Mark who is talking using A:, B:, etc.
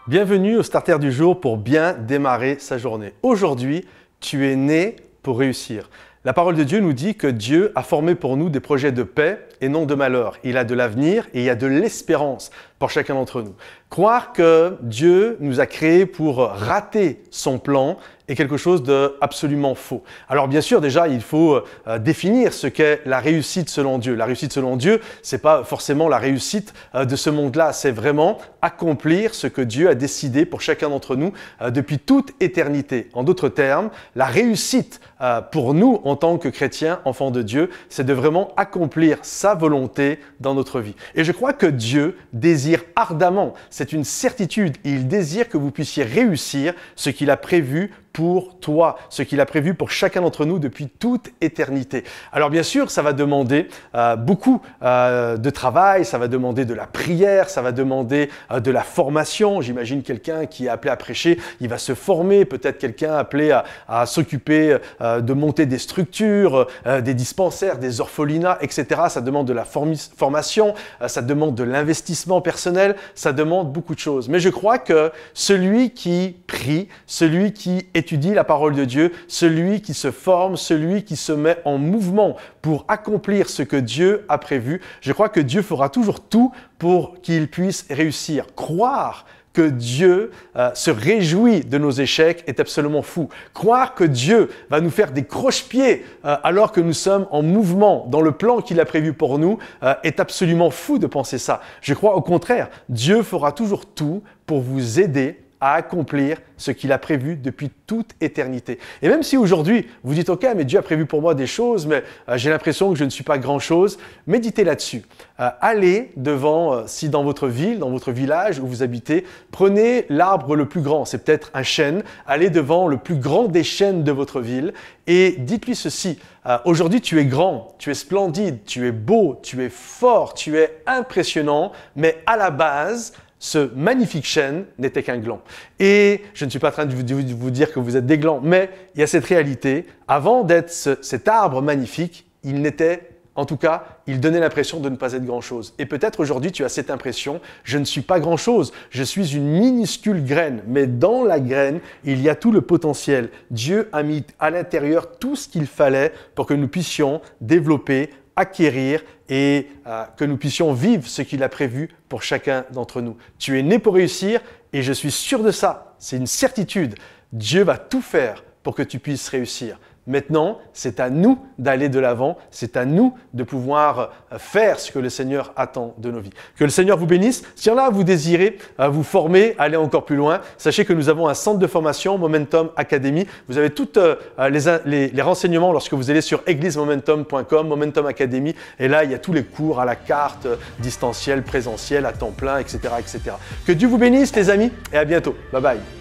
A: Bienvenue au Starter du jour pour bien démarrer sa journée. Aujourd'hui, tu es né pour réussir. La parole de Dieu nous dit que Dieu a formé pour nous des projets de paix et non de malheur. Il a de l'avenir et il y a de l'espérance pour chacun d'entre nous. Croire que Dieu nous a créés pour rater son plan est quelque chose d'absolument faux. Alors bien sûr, déjà, il faut définir ce qu'est la réussite selon Dieu. La réussite selon Dieu, ce n'est pas forcément la réussite de ce monde-là, c'est vraiment accomplir ce que Dieu a décidé pour chacun d'entre nous depuis toute éternité. En d'autres termes, la réussite pour nous en tant que chrétiens, enfants de Dieu, c'est de vraiment accomplir sa volonté dans notre vie. Et je crois que Dieu désire ardemment, c'est une certitude, il désire que vous puissiez réussir ce qu'il a prévu pour toi, ce qu'il a prévu pour chacun d'entre nous depuis toute éternité. Alors bien sûr, ça va demander beaucoup de travail, ça va demander de la prière, ça va demander de la formation. J'imagine quelqu'un qui est appelé à prêcher, il va se former, peut-être quelqu'un appelé à s'occuper de monter des structures, des dispensaires, des orphelinats, etc. Ça demande de la formation, ça demande de l'investissement personnel, ça demande beaucoup de choses. Mais je crois que celui qui prie, celui qui étudie la parole de Dieu, celui qui se forme, celui qui se met en mouvement pour accomplir ce que Dieu a prévu, je crois que Dieu fera toujours tout pour qu'il puisse réussir. Croire que Dieu se réjouit de nos échecs est absolument fou. Croire que Dieu va nous faire des croche-pieds alors que nous sommes en mouvement dans le plan qu'il a prévu pour nous est absolument fou de penser ça. Je crois au contraire, Dieu fera toujours tout pour vous aider à accomplir ce qu'il a prévu depuis toute éternité. Et même si aujourd'hui, vous dites « Ok, mais Dieu a prévu pour moi des choses, mais j'ai l'impression que je ne suis pas grand-chose », méditez là-dessus. Allez devant, si dans votre ville, dans votre village où vous habitez, prenez l'arbre le plus grand, c'est peut-être un chêne, allez devant le plus grand des chênes de votre ville et dites-lui ceci. Aujourd'hui, tu es grand, tu es splendide, tu es beau, tu es fort, tu es impressionnant, mais à la base, ce magnifique chêne n'était qu'un gland. Et je ne suis pas en train de vous dire que vous êtes des glands, mais il y a cette réalité. Avant d'être cet arbre magnifique, il n'était, en tout cas, il donnait l'impression de ne pas être grand-chose. Et peut-être aujourd'hui, tu as cette impression, je ne suis pas grand-chose, je suis une minuscule graine. Mais dans la graine, il y a tout le potentiel. Dieu a mis à l'intérieur tout ce qu'il fallait pour que nous puissions développer, acquérir et que nous puissions vivre ce qu'il a prévu pour chacun d'entre nous. Tu es né pour réussir et je suis sûr de ça, c'est une certitude. Dieu va tout faire pour que tu puisses réussir. Maintenant, c'est à nous d'aller de l'avant, c'est à nous de pouvoir faire ce que le Seigneur attend de nos vies. Que le Seigneur vous bénisse. Si là, vous désirez vous former, aller encore plus loin, sachez que nous avons un centre de formation, Momentum Academy. Vous avez tous les renseignements lorsque vous allez sur églisemomentum.com, Momentum Academy. Et là, il y a tous les cours à la carte, distanciel, présentiel, à temps plein, etc., etc. Que Dieu vous bénisse, les amis, et à bientôt. Bye bye.